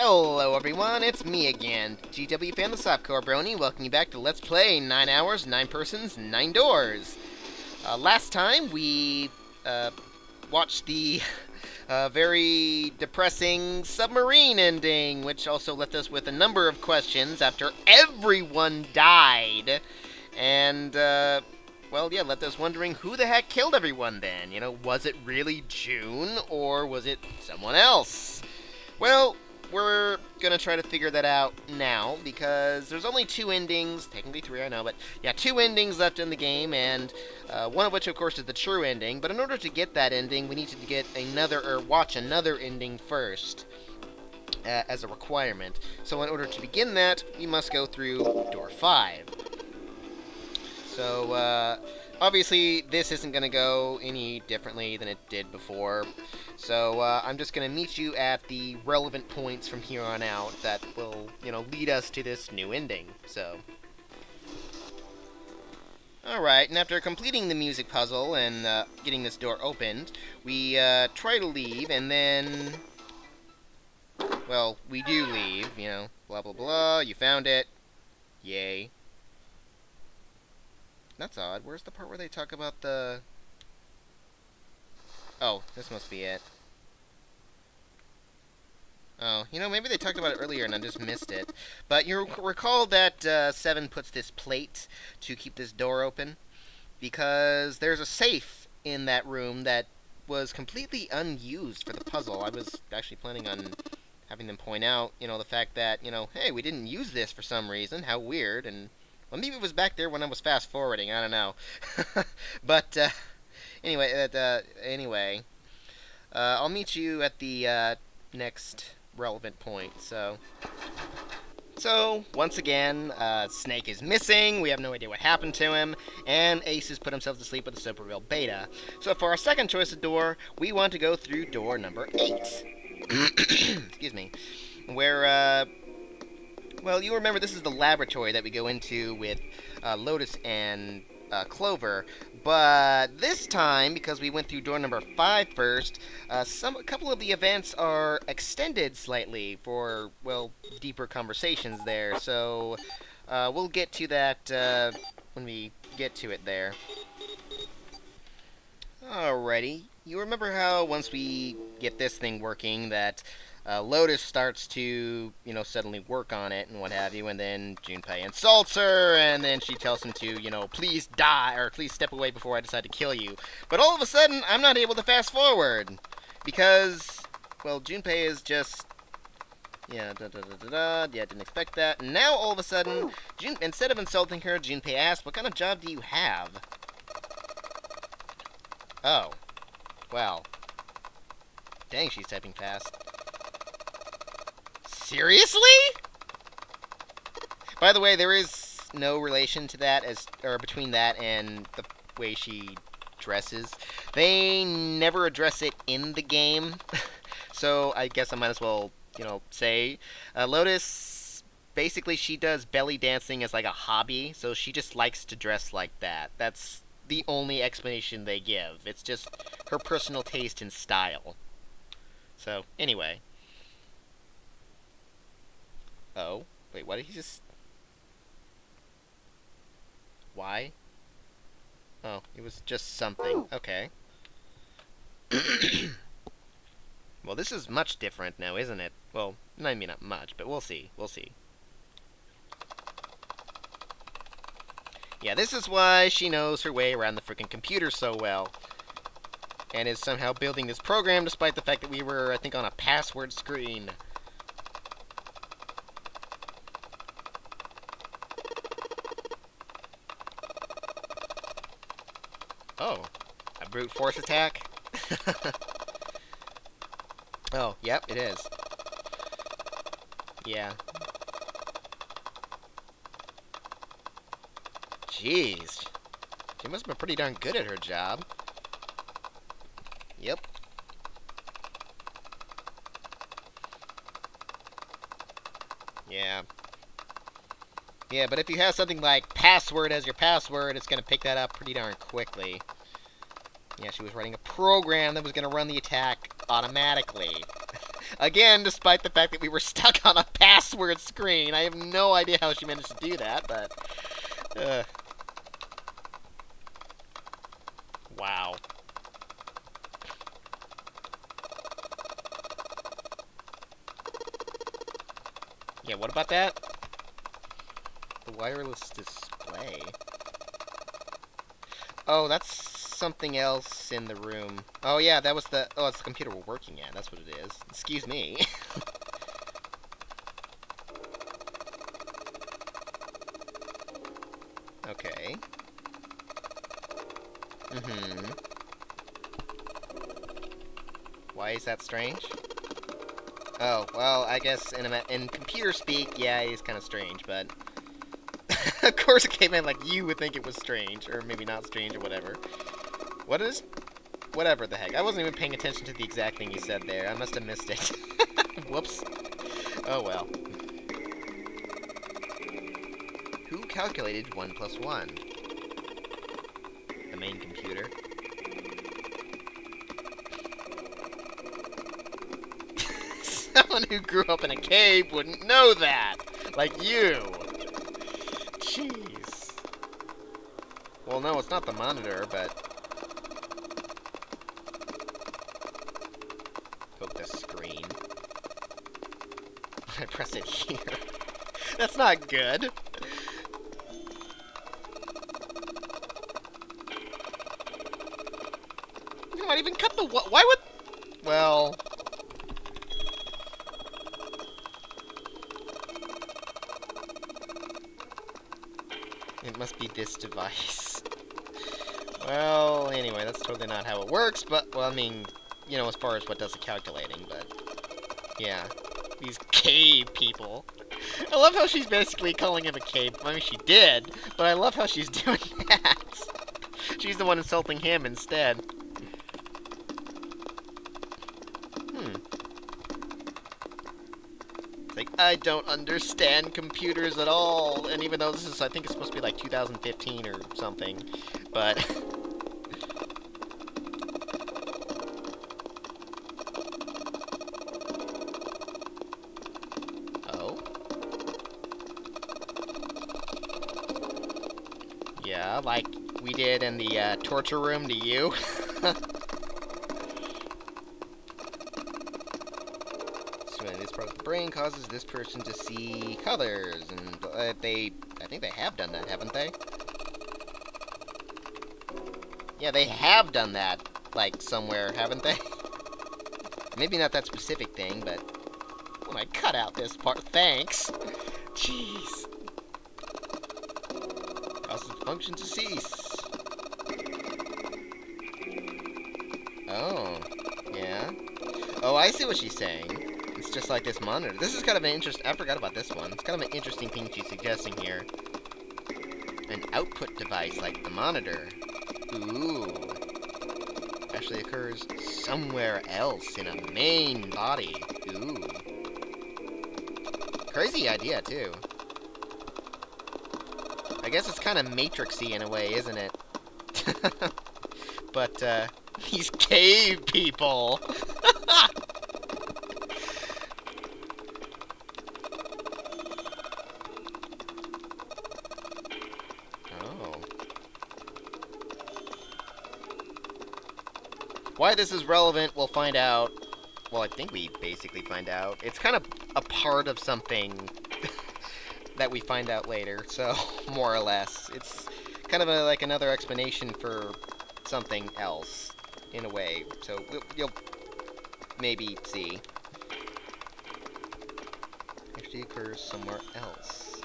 Hello everyone, it's me again, GW Fan the Softcore Brony, welcoming you back to Let's Play 9 Hours, 9 Persons, 9 Doors. Last time we watched the very depressing submarine ending, which also left us with a number of questions after everyone died. And, well, yeah, left us wondering who the heck killed everyone then? You know, was it really June, or was it someone else? Well, we're gonna try to figure that out now, because there's only two endings, technically three, I know, but yeah, two endings left in the game, and one of which, of course, is the true ending. But in order to get that ending, we need to get another, or watch another ending first, as a requirement. So in order to begin that, we must go through door 5. So, obviously, this isn't going to go any differently than it did before. So, I'm just going to meet you at the relevant points from here on out that will, lead us to this new ending. So, alright, and after completing the music puzzle and getting this door opened, we try to leave, and then, well, we do leave, blah blah blah, you found it, yay. That's odd. Where's the part where they talk about the... Oh, this must be it. Oh, maybe they talked about it earlier and I just missed it. But you recall that Seven puts this plate to keep this door open? Because there's a safe in that room that was completely unused for the puzzle. I was actually planning on having them point out, the fact that, hey, we didn't use this for some reason. How weird, and... Well, maybe it was back there when I was fast-forwarding. I don't know. But, anyway, I'll meet you at the next relevant point. So, once again, Snake is missing. We have no idea what happened to him. And Ace has put himself to sleep with the Super Real Beta. So for our second choice of door, we want to go through door number 8. Excuse me. Where, well, you remember this is the laboratory that we go into with Lotus and Clover, but this time, because we went through door number 5 first, a couple of the events are extended slightly for, well, deeper conversations there, so we'll get to that when we get to it there. Alrighty, you remember how once we get this thing working that Lotus starts to, suddenly work on it and what have you, and then Junpei insults her, and then she tells him to, please die, or please step away before I decide to kill you. But all of a sudden, I'm not able to fast forward, because, well, Junpei is just, yeah, didn't expect that. And now, all of a sudden, instead of insulting her, Junpei asks, what kind of job do you have? Oh, well, dang, she's typing fast. Seriously? By the way, there is no relation to that, or between that and the way she dresses. They never address it in the game, so I guess I might as well, say. Lotus, basically she does belly dancing as like a hobby, so she just likes to dress like that. That's the only explanation they give. It's just her personal taste and style. So, anyway. Oh, wait, what did he just... Why? Oh, it was just something. Okay. Well, this is much different now, isn't it? Well, I mean, not much, but we'll see. We'll see. Yeah, this is why she knows her way around the freaking computer so well. And is somehow building this program despite the fact that we were, I think, on a password screen. Oh, a brute force attack? Oh, yep, it is. Yeah. Jeez. She must have been pretty darn good at her job. Yep. Yeah. Yeah, but if you have something like password as your password, it's going to pick that up pretty darn quickly. Yeah, she was writing a program that was going to run the attack automatically. Again, despite the fact that we were stuck on a password screen. I have no idea how she managed to do that, but... wow. Yeah, what about that? The wireless display. Oh, that's something else in the room. Oh, yeah, that was the... Oh, it's the computer we're working at. That's what it is. Excuse me. Okay. Mm-hmm. Why is that strange? Oh, well, I guess in computer speak, yeah, it is kind of strange, but... of course it came in like you would think it was strange, or maybe not strange, or whatever. What is... Whatever the heck. I wasn't even paying attention to the exact thing you said there. I must have missed it. Whoops. Oh, well. Who calculated 1 plus 1? The main computer. Someone who grew up in a cave wouldn't know that! Like you! Jeez. Well, no, it's not the monitor, but... Poke the screen. I press it here. That's not good! You might even cut the... Why would... Well... It must be this device. Well, anyway, that's totally not how it works, but, well, I mean, you know, as far as what does the calculating, but, yeah. These cave people. I love how she's basically calling him a cave. I mean, she did, but I love how she's doing that. She's the one insulting him instead. Like, I don't understand computers at all. And even though this is, I think it's supposed to be like 2015 or something. But... oh? Yeah, like we did in the torture room to you. This part of the brain causes this person to see colors, and I think they have done that, haven't they? Yeah, they have done that, like, somewhere, haven't they? Maybe not that specific thing, but when I cut out this part, thanks. Jeez. Causes the function to cease. Oh, yeah. Oh, I see what she's saying. It's just like this monitor. This is kind of an interesting... I forgot about this one. It's kind of an interesting thing she's suggesting here. An output device like the monitor. Ooh. Actually occurs somewhere else in a main body. Ooh. Crazy idea, too. I guess it's kind of Matrix-y in a way, isn't it? But, these cave people! Why this is relevant, we'll find out. Well, I think we basically find out. It's kind of a part of something that we find out later, so more or less. It's kind of like another explanation for something else, in a way. So you'll maybe see. Actually occurs somewhere else.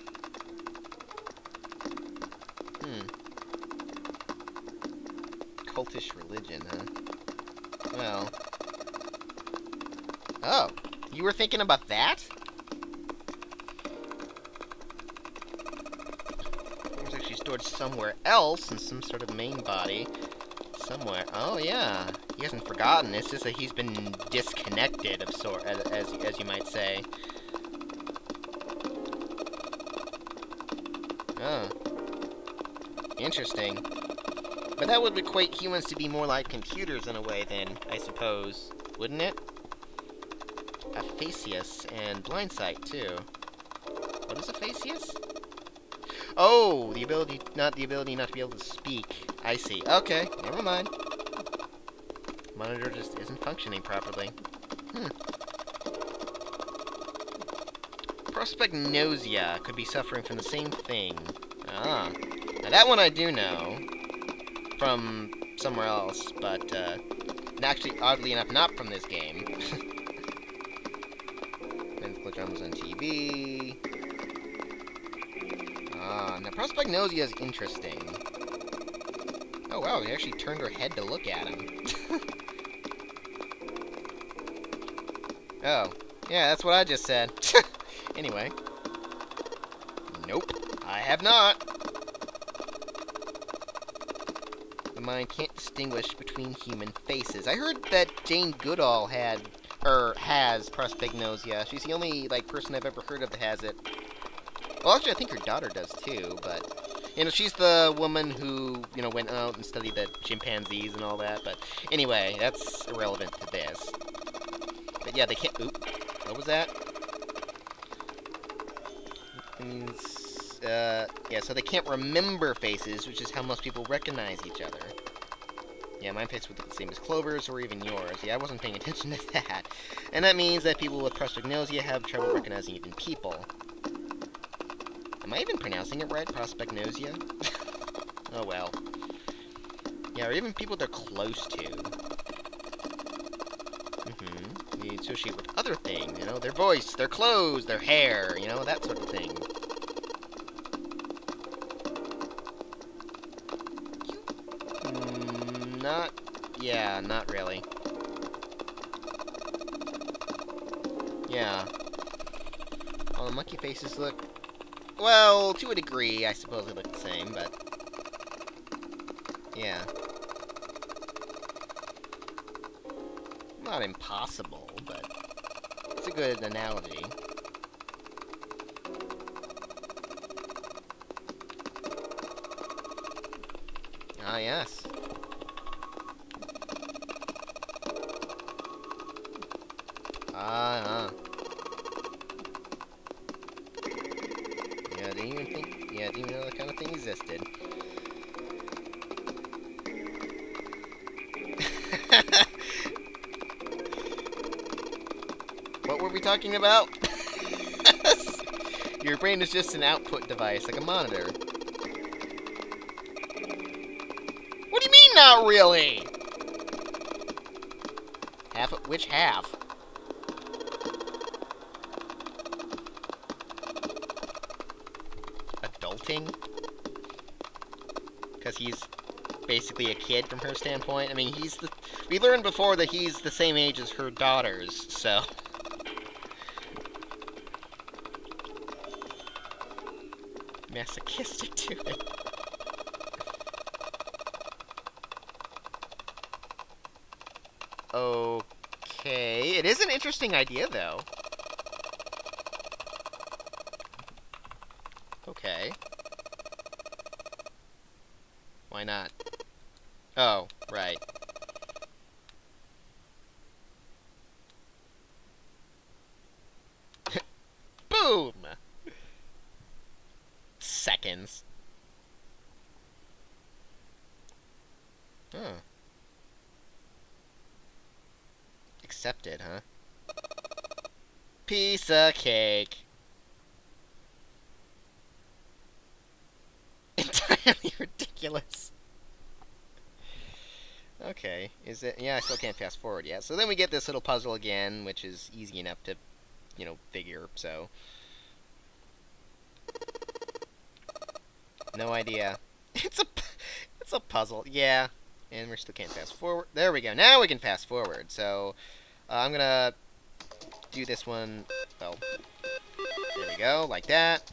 Cultish religion, huh? Well. Oh, you were thinking about that? It's actually stored somewhere else in some sort of main body. Somewhere. Oh, yeah. He hasn't forgotten. It's just that he's been disconnected of sort, as you might say. Oh. Interesting. But that would equate humans to be more like computers in a way, then, I suppose. Wouldn't it? Aphasius and Blindsight, too. What is Aphasius? Oh, the ability not to be able to speak. I see. Okay, never mind. Monitor just isn't functioning properly. Prospagnosia could be suffering from the same thing. Ah. Now that one I do know. From somewhere else, but, actually, oddly enough, not from this game. Mental dramas on TV. Ah, now Prospagnosia is interesting. Oh wow, they actually turned her head to look at him. Oh, yeah, that's what I just said. Anyway. Nope, I have not. The mind can't distinguish between human faces. I heard that Jane Goodall has Prospagnosia. She's the only, person I've ever heard of that has it. Well, actually, I think her daughter does, too, but... she's the woman who, went out and studied the chimpanzees and all that, but... Anyway, that's irrelevant to this. But yeah, they can't... Oop. What was that? It means... yeah, so they can't remember faces, which is how most people recognize each other. Yeah, my face would look the same as Clover's or even yours. Yeah, I wasn't paying attention to that. And that means that people with prosopagnosia have trouble recognizing even people. Am I even pronouncing it right? Prospagnosia? Oh well. Yeah, or even people they're close to. They associate with other things, their voice, their clothes, their hair, that sort of thing. Not really. Yeah. All the monkey faces look... Well, to a degree, I suppose they look the same, but... Yeah. Not impossible, but... It's a good analogy. Ah, yes. Yeah, didn't even know that kind of thing existed. What were we talking about? Your brain is just an output device, like a monitor. What do you mean, not really? Which half? Adulting? Because he's basically a kid from her standpoint. I mean, we learned before that he's the same age as her daughters, so... Masochistic to it. Okay, it is an interesting idea, though. Okay. Why not? Oh, right. Boom! Seconds. Huh. Accepted, huh? Piece of cake. Entirely ridiculous. Okay, is it? Yeah, I still can't fast forward yet. So then we get this little puzzle again, which is easy enough to, figure, so... No idea. It's a puzzle, yeah. And we still can't fast forward. There we go. Now we can fast forward. So, I'm gonna do this one. Well, there we go, like that.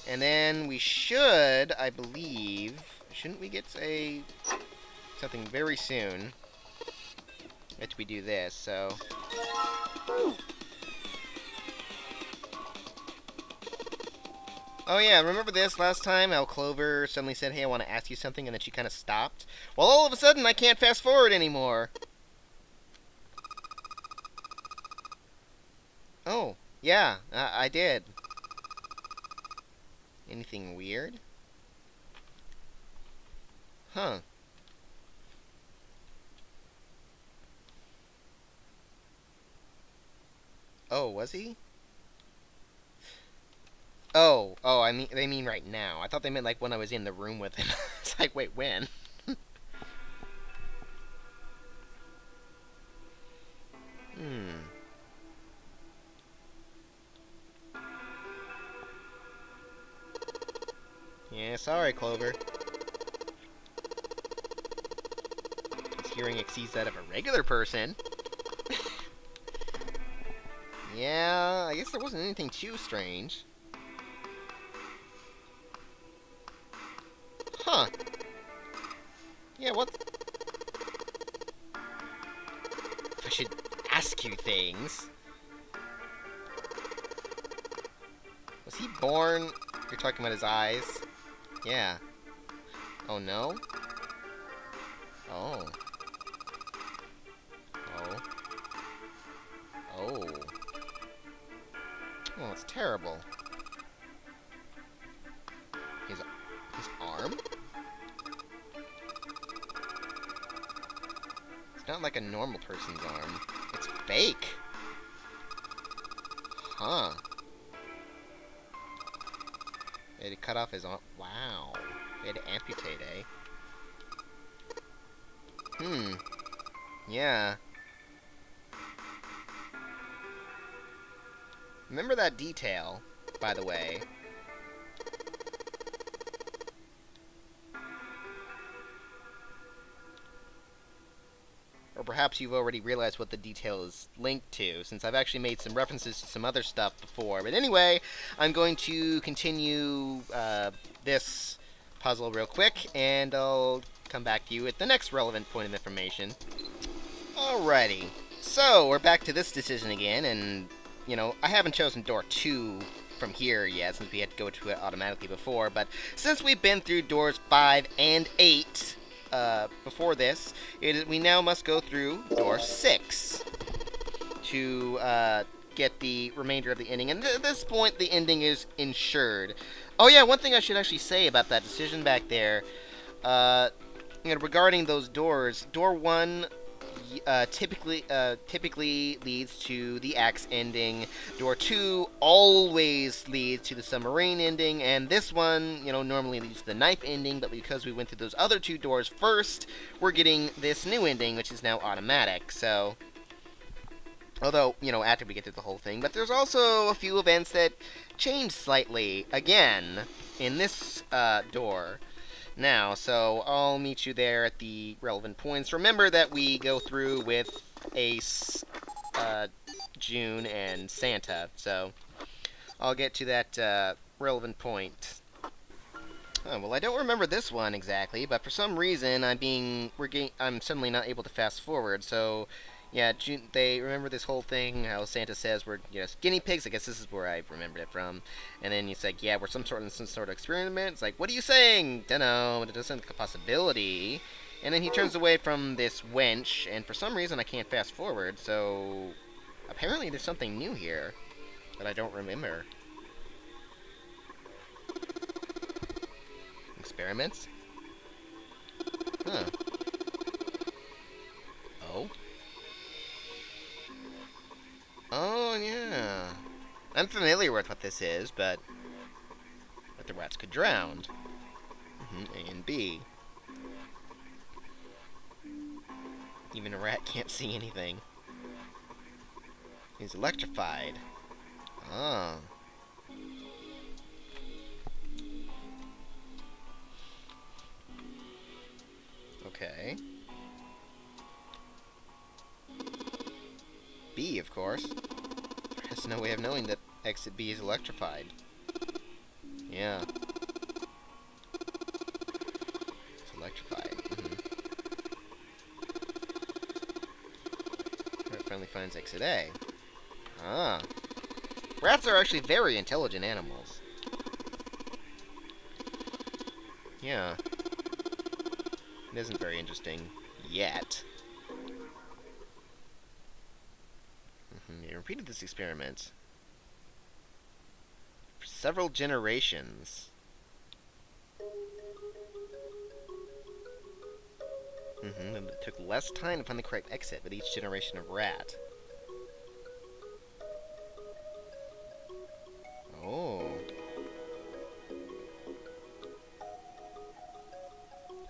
And then we should, I believe, shouldn't we get something very soon after we do this? So. Oh yeah, remember this last time how Clover suddenly said, hey, I want to ask you something, and then she kind of stopped? Well, all of a sudden, I can't fast forward anymore. Oh, yeah, I did. Anything weird? Huh. Oh, was he? Oh, I mean, they mean right now. I thought they meant like when I was in the room with him. It's like, wait, when? Hmm. Yeah, sorry, Clover. His hearing exceeds that of a regular person. Yeah, I guess there wasn't anything too strange. Huh. Yeah, what? If I should ask you things. Was he born? You're talking about his eyes? Yeah. Oh, no? Oh. Oh. Oh. Oh, it's terrible. His arm? It's not like a normal person's arm. It's fake. Huh. They had to cut off his arm. Wow. They had to amputate, eh? Hmm. Yeah. Remember that detail, by the way. Or perhaps you've already realized what the detail is linked to, since I've actually made some references to some other stuff before. But anyway, I'm going to continue this puzzle real quick, and I'll come back to you at the next relevant point of information. Alrighty. So, we're back to this decision again, and, you know, I haven't chosen door 2 from here yet, since we had to go to it automatically before, but since we've been through doors 5 and 8, before this, we now must go through door 6 to get the remainder of the ending. And at this point, the ending is ensured. Oh yeah, one thing I should actually say about that decision back there, regarding those doors, door 1 typically leads to the axe ending. Door 2 always leads to the submarine ending, and this one, normally leads to the knife ending, but because we went through those other 2 doors first, we're getting this new ending, which is now automatic, so... Although, after we get through the whole thing, but there's also a few events that change slightly, again, in this door. Now, so I'll meet you there at the relevant points. Remember that we go through with Ace, June, and Santa, so I'll get to that relevant point. Oh, well, I don't remember this one exactly, but for some reason I'm suddenly not able to fast forward. So, yeah, they remember this whole thing. How Santa says we're guinea pigs. I guess this is where I remembered it from. And then he's like, yeah, we're some sort of experiment. It's like, what are you saying? Dunno, but it doesn't look like a possibility. And then he turns away from this wench, and for some reason I can't fast forward. So apparently there's something new here that I don't remember. Experiments? Huh. Oh? Oh, yeah. I'm familiar with what this is, but the rats could drown. A and B. Even a rat can't see anything. He's electrified. Oh. Okay. B, of course. There's no way of knowing that exit B is electrified. Yeah. It's electrified. It finally finds exit A. Ah. Rats are actually very intelligent animals. Yeah. It isn't very interesting. Yet. You're repeated this experiment for several generations. It took less time to find the correct exit with each generation of rat. Oh.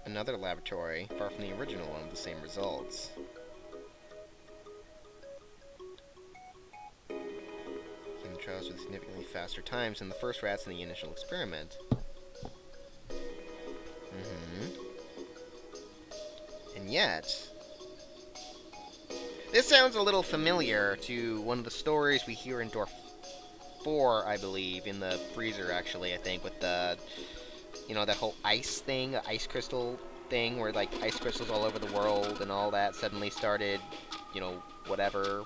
Another laboratory, far from the original one, with the same results. Human trials with significantly faster times than the first rats in the initial experiment. And yet, this sounds a little familiar to one of the stories we hear in Door 4, I believe, in the freezer, actually, I think, with the, you know, that whole ice thing, ice crystal thing, where, like, ice crystals all over the world and all that suddenly started, you know, whatever.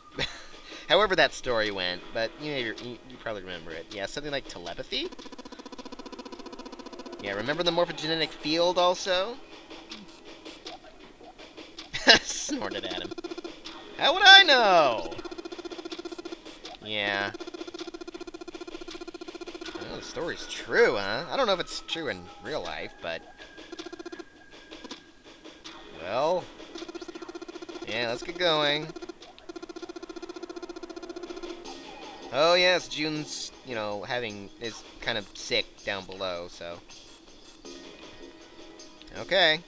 However that story went, but you probably remember it. Yeah, something like telepathy? Yeah, remember the morphogenetic field also? Snorted at him. How would I know? Yeah. Oh, the story's true, huh? I don't know if it's true in real life, but... Well... Yeah, let's get going. Oh, yes, June's, you know, is kind of sick down below, so... Okay.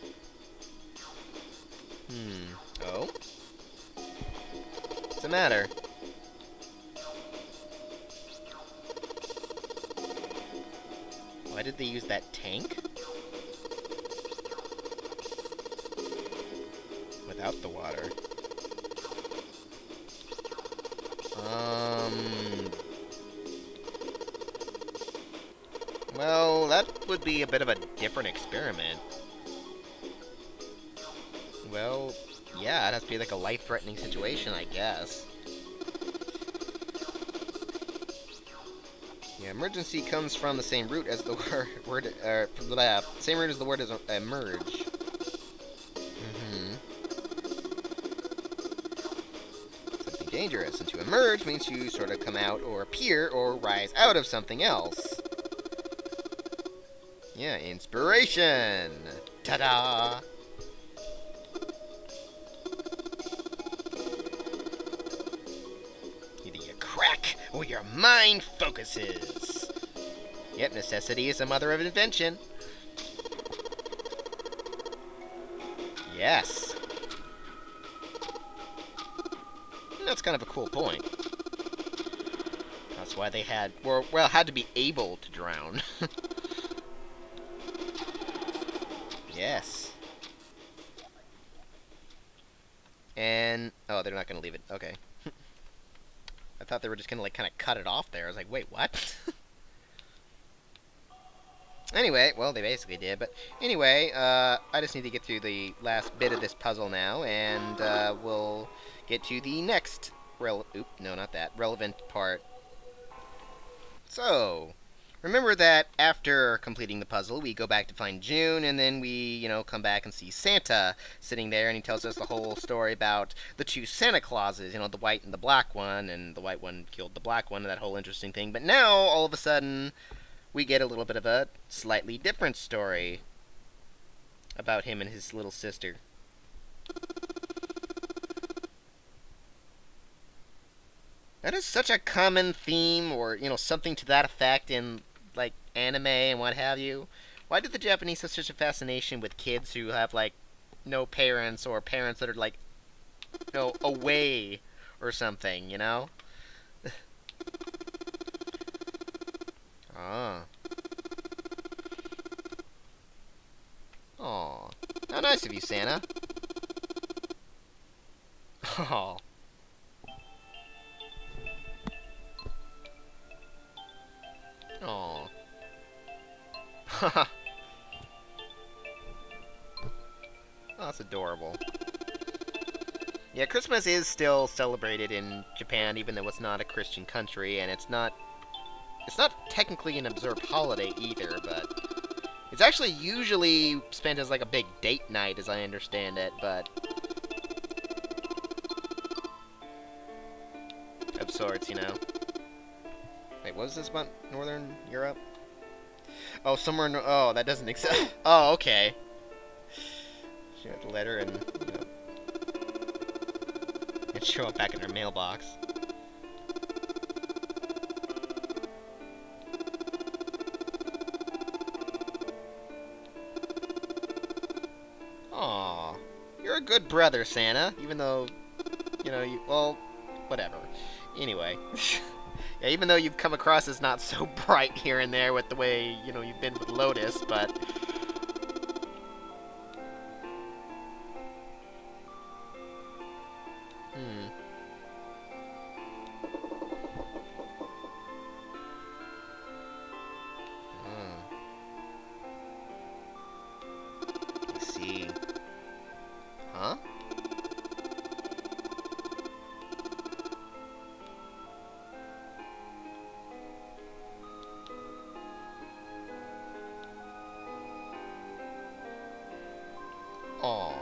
Oh? What's the matter? Why did they use that tank? Without the water. Well, that would be a bit of a different experiment. Well, yeah, it has to be like a life-threatening situation, I guess. Yeah, emergency comes from the same root as the word same root as the word as emerge. Something dangerous, and to emerge means to sort of come out or appear or rise out of something else. Yeah, inspiration! Ta-da! Either you crack or your mind focuses. Yep, necessity is the mother of invention. Yes. That's kind of a cool point. That's why they had to be able to drown. Yes. And... oh, they're not going to leave it. Okay. I thought they were just going to, like, kind of cut it off there. I was like, wait, what? Anyway, well, they basically did. But anyway, I just need to get through the last bit of this puzzle now, and we'll get to the next relevant part. So... remember that after completing the puzzle, we go back to find June, and then we, come back and see Santa sitting there, and he tells us the whole story about the two Santa Clauses, the white and the black one, and the white one killed the black one, and that whole interesting thing. But now, all of a sudden, we get a little bit of a slightly different story about him and his little sister. That is such a common theme, or, something to that effect in, like, anime and what have you. Why do the Japanese have such a fascination with kids who have, like, no parents, or parents that are, like, away or something, Ah. Aw. How nice of you, Santa. Aw. Aww. Haha. Oh, that's adorable. Yeah, Christmas is still celebrated in Japan, even though it's not a Christian country, and it's not technically an observed holiday either, but it's actually usually spent as like a big date night, as I understand it, but sorts, you know. Wait, what was this about Northern Europe? Oh, somewhere in... Oh, that doesn't exist. Oh, okay. She wrote the letter and, you know... And show up back in her mailbox. Aw. You're a good brother, Santa. Even though, you know, well, whatever. Anyway. Yeah, even though you've come across as not so bright here and there with the way, you know, you've been with Lotus, but... I see. Huh? Aw.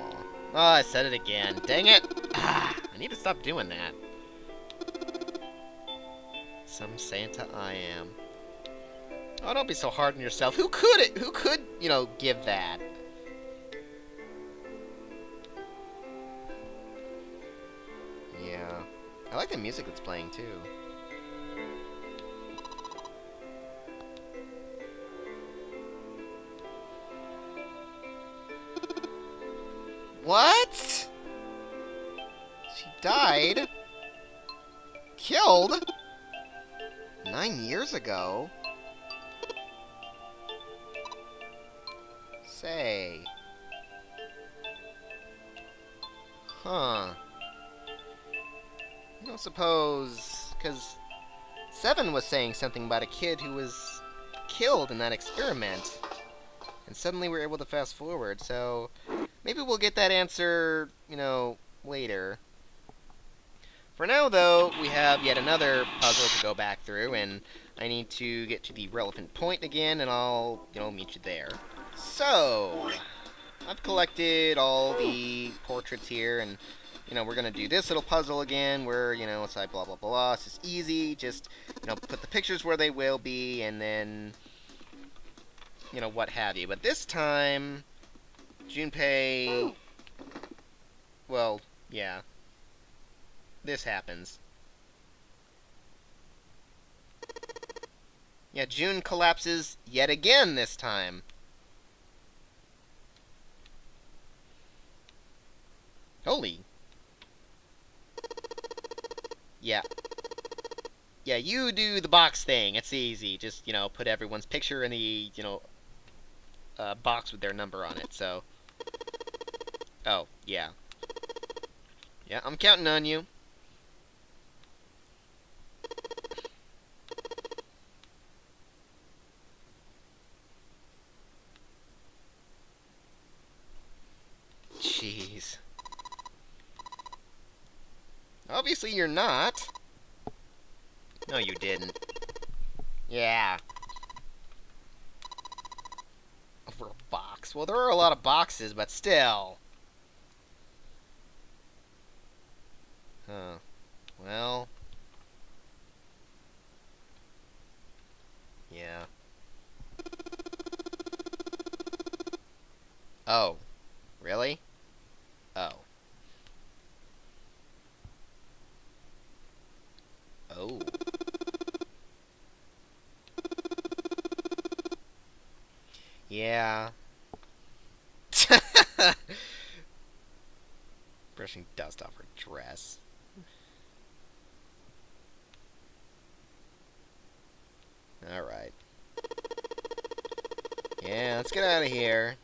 Oh, I said it again. Dang it! Ah, I need to stop doing that. Some Santa I am. Oh, don't be so hard on yourself. Who could, you know, give that? Yeah. I like the music that's playing, too. What? She died? Killed? 9 years ago? Say. Huh. I don't suppose... Because Seven was saying something about a kid who was killed in that experiment. And suddenly we're able to fast forward, so... Maybe we'll get that answer, you know, later. For now, though, we have yet another puzzle to go back through, and I need to get to the relevant point again, and I'll, you know, meet you there. So, I've collected all the portraits here, and, you know, we're going to do this little puzzle again, where, you know, it's like blah, blah, blah. It's just easy. Just, you know, put the pictures where they will be, and then, you know, what have you. But this time... Junpei... Well, yeah. This happens. Yeah, June collapses yet again this time. Holy. Yeah. Yeah, you do the box thing. It's easy. Just, you know, put everyone's picture in the, you know, box with their number on it, so... Oh, yeah. Yeah, I'm counting on you. Jeez. Obviously you're not. No, you didn't. Yeah. Over a box. Well, there are a lot of boxes, but still. Huh. Well. Yeah. Oh. Really? Oh. Oh. Yeah. Brushing dust off her dress. Alright. Yeah, let's get out of here.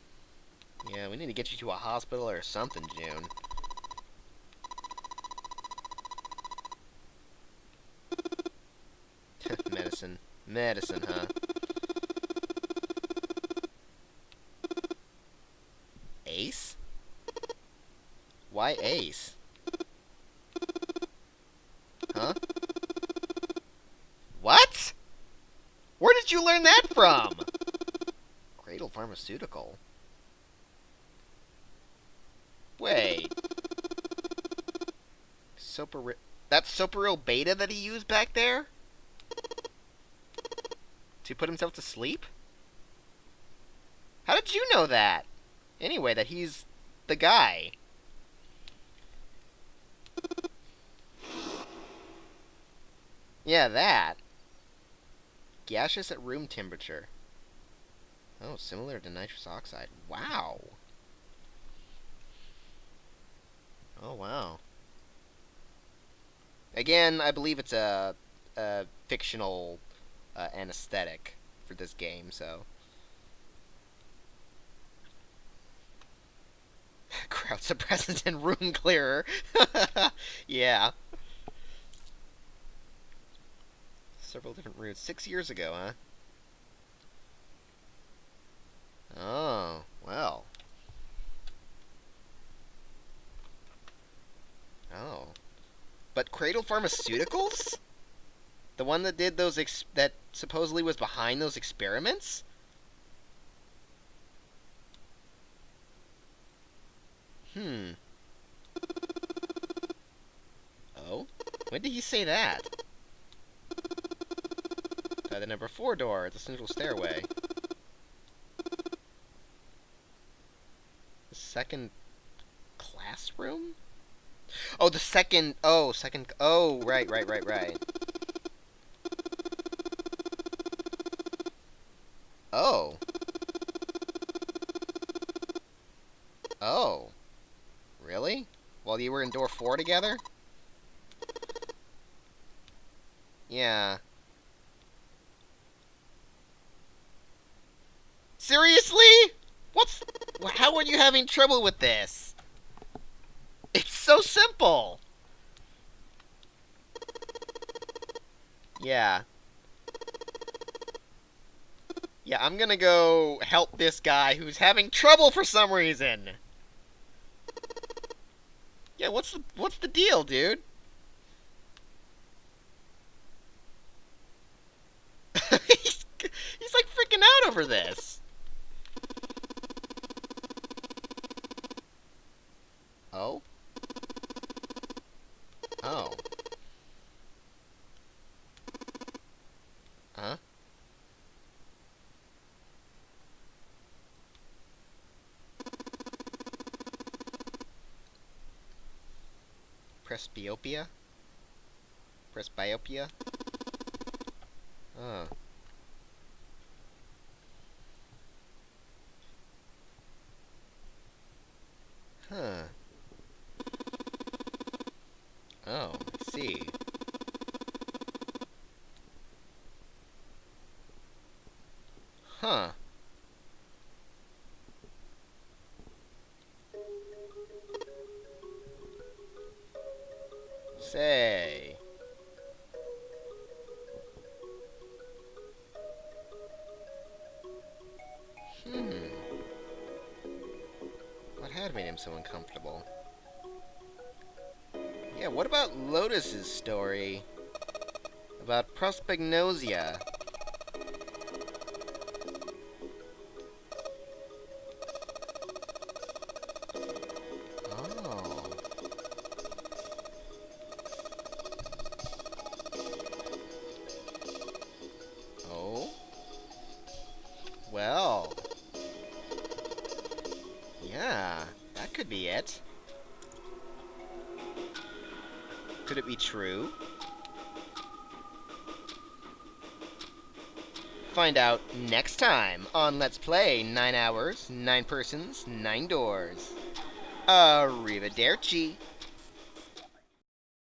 Yeah, we need to get you to a hospital or something, June. Medicine. Medicine, huh? Ace? Why Ace? Huh? What? Where did you learn that from? Cradle Pharmaceutical? Wait. Sopori... That's Soparil Beta that he used back there? To put himself to sleep? How did you know that? Anyway, that he's the guy. Yeah, that. Gaseous at room temperature. Oh, similar to nitrous oxide. Wow. Oh, wow. Again, I believe it's a fictional anesthetic for this game, so. Crowd suppressant and room clearer. Yeah. Several different routes. 6 years ago, huh? Oh, well. Oh. But Cradle Pharmaceuticals? The one that did those that supposedly was behind those experiments? Oh? When did he say that? By the number 4 door at the central stairway. The second classroom? Oh, the second... Oh, second... Oh, right. Oh. Oh. Really? While you were in door 4 together? Yeah. Seriously? How are you having trouble with this? It's so simple! Yeah. Yeah, I'm gonna go help this guy who's having trouble for some reason. Yeah, what's the deal, dude? he's like freaking out over this. Oh? Oh. Huh? Presbyopia? Presbyopia? Oh. Huh. Oh, I see. Huh. Say. What had made him so uncomfortable? Yeah, what about Lotus's story? About prosopagnosia? Oh. Oh? Well. Yeah, that could be it. Could it be true? Find out next time on Let's Play 9 Hours, 9 Persons, 9 Doors. Arrivederci.